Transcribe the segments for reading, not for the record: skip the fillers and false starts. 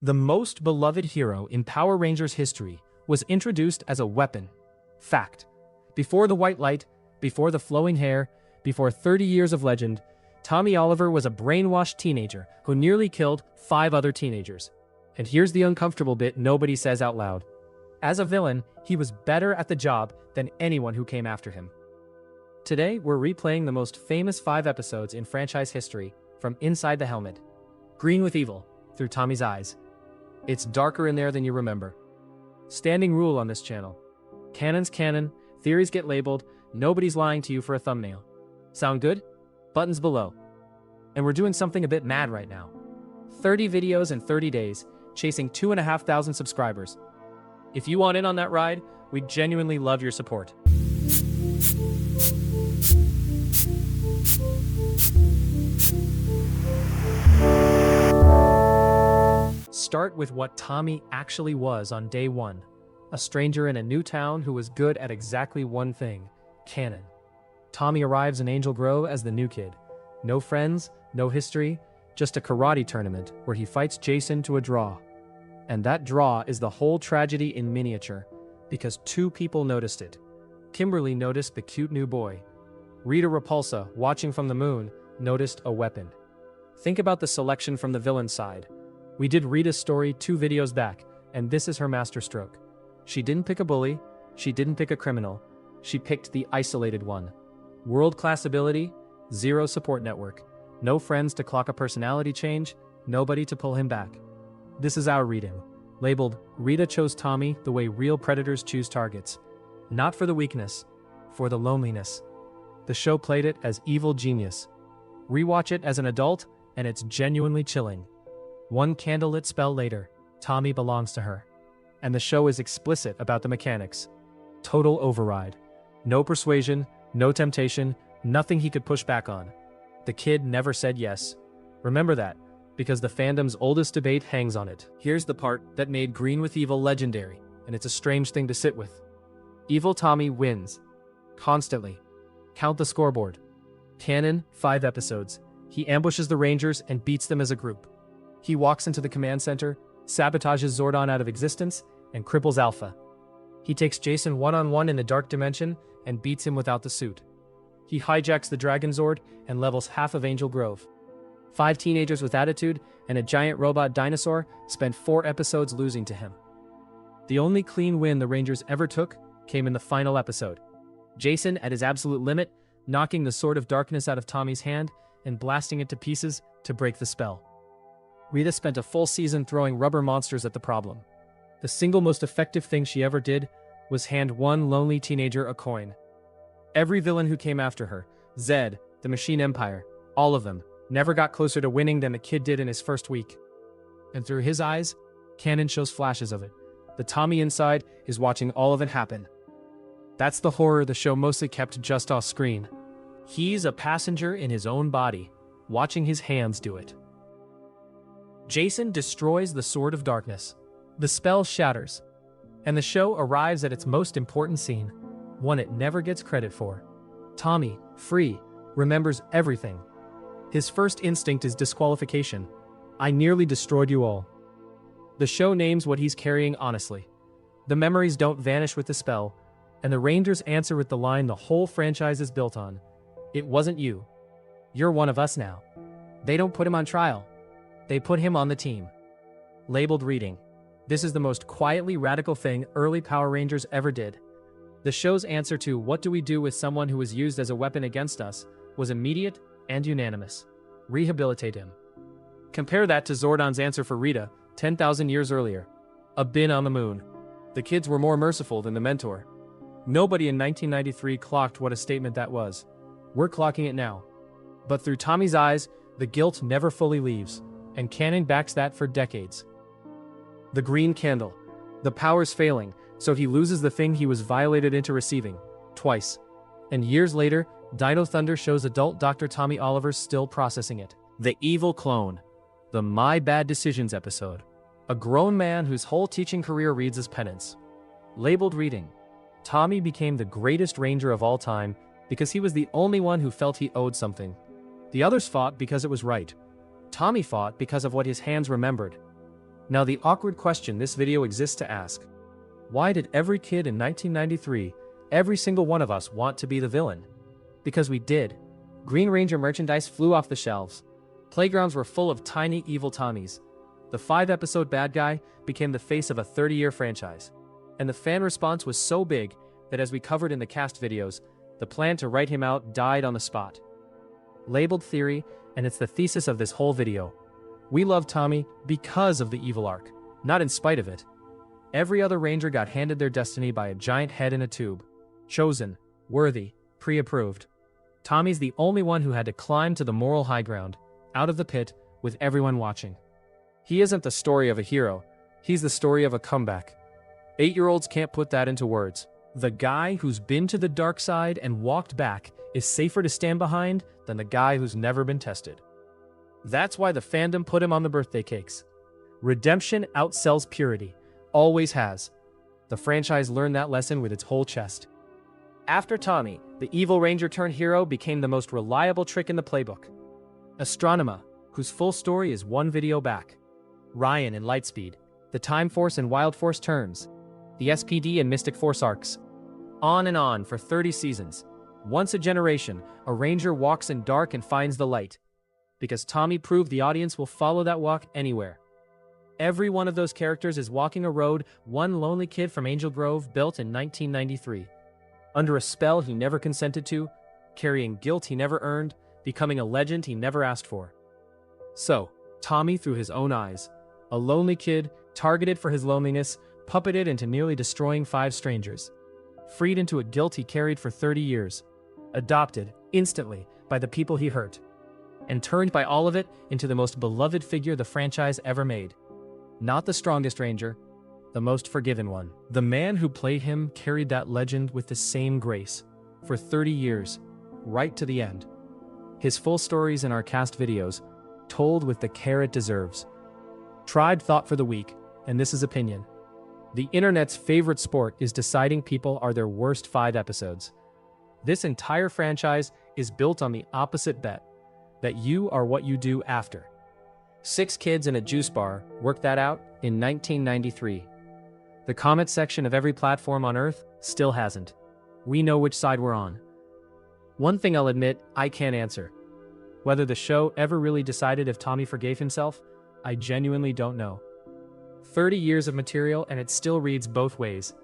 The most beloved hero in Power Rangers history was introduced as a weapon. Fact. Before the white light, before the flowing hair, before 30 years of legend, Tommy Oliver was a brainwashed teenager who nearly killed 5 other teenagers. And here's the uncomfortable bit nobody says out loud. As a villain, he was better at the job than anyone who came after him. Today, we're replaying the most famous 5 episodes in franchise history from Inside the Helmet. Green with Evil, through Tommy's eyes. It's darker in there than you remember. Standing rule on this channel. Canon's canon, theories get labeled, nobody's lying to you for a thumbnail. Sound good? Buttons below. And we're doing something a bit mad right now. 30 videos in 30 days, chasing 2,500 subscribers. If you want in on that ride, we'd genuinely love your support. Start with what Tommy actually was on day 1. A stranger in a new town who was good at exactly one thing, canon. Tommy arrives in Angel Grove as the new kid. No friends, no history, just a karate tournament where he fights Jason to a draw. And that draw is the whole tragedy in miniature, because 2 people noticed it. Kimberly noticed the cute new boy. Rita Repulsa, watching from the moon, noticed a weapon. Think about the selection from the villain side. We did Rita's story 2 videos back, and this is her masterstroke. She didn't pick a bully, she didn't pick a criminal, she picked the isolated one. World-class ability, 0 support network, no friends to clock a personality change, nobody to pull him back. This is our reading, labeled, Rita chose Tommy the way real predators choose targets. Not for the weakness, for the loneliness. The show played it as evil genius. Rewatch it as an adult, and it's genuinely chilling. 1 candlelit spell later, Tommy belongs to her. And the show is explicit about the mechanics. Total override. No persuasion, no temptation, nothing he could push back on. The kid never said yes. Remember that, because the fandom's oldest debate hangs on it. Here's the part that made Green with Evil legendary, and it's a strange thing to sit with. Evil Tommy wins. Constantly. Count the scoreboard. Canon, 5 episodes. He ambushes the Rangers and beats them as a group. He walks into the command center, sabotages Zordon out of existence, and cripples Alpha. He takes Jason one-on-one in the Dark Dimension and beats him without the suit. He hijacks the Dragon Zord and levels half of Angel Grove. 5 teenagers with attitude and a giant robot dinosaur spent 4 episodes losing to him. The only clean win the Rangers ever took came in the final episode. Jason at his absolute limit, knocking the Sword of Darkness out of Tommy's hand and blasting it to pieces to break the spell. Rita spent a full season throwing rubber monsters at the problem. The single most effective thing she ever did was hand 1 lonely teenager a coin. Every villain who came after her, Zed, the Machine Empire, all of them, never got closer to winning than the kid did in his first week. And through his eyes, Canon shows flashes of it. The Tommy inside is watching all of it happen. That's the horror the show mostly kept just off screen. He's a passenger in his own body, watching his hands do it. Jason destroys the Sword of Darkness. The spell shatters, and the show arrives at its most important scene, one it never gets credit for. Tommy, free, remembers everything. His first instinct is disqualification. I nearly destroyed you all. The show names what he's carrying honestly. The memories don't vanish with the spell, and the Rangers answer with the line the whole franchise is built on. It wasn't you. You're one of us now. They don't put him on trial. They put him on the team. Labeled reading. This is the most quietly radical thing early Power Rangers ever did. The show's answer to what do we do with someone who was used as a weapon against us was immediate and unanimous. Rehabilitate him. Compare that to Zordon's answer for Rita 10,000 years earlier. A bin on the moon. The kids were more merciful than the mentor. Nobody in 1993 clocked what a statement that was. We're clocking it now. But through Tommy's eyes, the guilt never fully leaves, and Canon backs that for decades. The green candle. The power's failing, so he loses the thing he was violated into receiving, twice. And years later, Dino Thunder shows adult Dr. Tommy Oliver still processing it. The evil clone. The My Bad Decisions episode. A grown man whose whole teaching career reads as penance. Labeled reading. Tommy became the greatest ranger of all time because he was the only one who felt he owed something. The others fought because it was right. Tommy fought because of what his hands remembered. Now the awkward question this video exists to ask. Why did every kid in 1993, every single one of us, want to be the villain? Because we did. Green Ranger merchandise flew off the shelves. Playgrounds were full of tiny evil Tommies. The 5-episode bad guy became the face of a 30-year franchise. And the fan response was so big that, as we covered in the cast videos, the plan to write him out died on the spot. Labeled theory, and it's the thesis of this whole video. We love Tommy because of the evil arc, not in spite of it. Every other Ranger got handed their destiny by a giant head in a tube. Chosen, worthy, pre-approved. Tommy's the only one who had to climb to the moral high ground, out of the pit, with everyone watching. He isn't the story of a hero, he's the story of a comeback. 8-year-olds can't put that into words. The guy who's been to the dark side and walked back is safer to stand behind than the guy who's never been tested. That's why the fandom put him on the birthday cakes. Redemption outsells purity. Always has. The franchise learned that lesson with its whole chest. After Tommy, the evil Ranger turned hero became the most reliable trick in the playbook. Astronema, whose full story is one video back. Ryan in Lightspeed, the Time Force and Wild Force turns, the SPD and Mystic Force arcs. On and on for 30 seasons. Once a generation, a Ranger walks in dark and finds the light. Because Tommy proved the audience will follow that walk anywhere. Every one of those characters is walking a road one lonely kid from Angel Grove built in 1993. Under a spell he never consented to, carrying guilt he never earned, becoming a legend he never asked for. So, Tommy through his own eyes, a lonely kid, targeted for his loneliness, puppeted into nearly destroying 5 strangers. Freed into a guilt he carried for 30 years. Adopted, instantly, by the people he hurt. And turned by all of it into the most beloved figure the franchise ever made. Not the strongest Ranger, the most forgiven one. The man who played him carried that legend with the same grace, for 30 years, right to the end. His full stories in our cast videos, told with the care it deserves. Tribe thought for the week, and this is opinion. The internet's favorite sport is deciding people are their worst 5 episodes. This entire franchise is built on the opposite bet, that you are what you do after. 6 kids in a juice bar worked that out in 1993. The comment section of every platform on Earth still hasn't. We know which side we're on. One thing I'll admit, I can't answer. Whether the show ever really decided if Tommy forgave himself, I genuinely don't know. 30 years of material and it still reads both ways.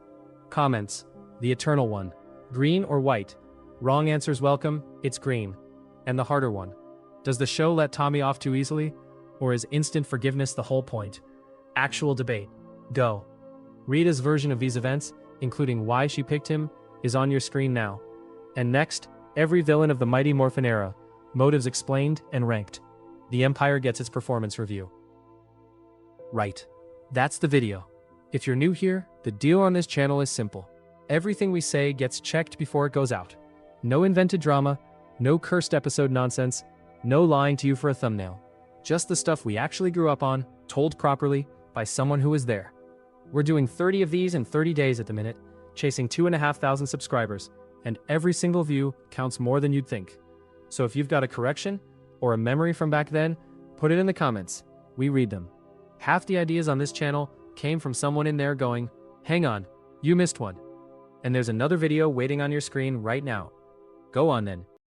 Comments, the eternal one. Green or white? Wrong answers welcome, it's green. And the harder one. Does the show let Tommy off too easily? Or is instant forgiveness the whole point? Actual debate. Go. Rita's version of these events, including why she picked him, is on your screen now. And next, every villain of the mighty Morphin era, motives explained and ranked. The Empire gets its performance review. Right. That's the video. If you're new here, the deal on this channel is simple. Everything we say gets checked before it goes out. No invented drama, no cursed episode nonsense, no lying to you for a thumbnail. Just the stuff we actually grew up on, told properly, by someone who was there. We're doing 30 of these in 30 days at the minute, chasing 2,500 subscribers, and every single view counts more than you'd think. So if you've got a correction, or a memory from back then, put it in the comments. We read them. Half the ideas on this channel came from someone in there going, hang on, you missed one. And there's another video waiting on your screen right now. Go on then,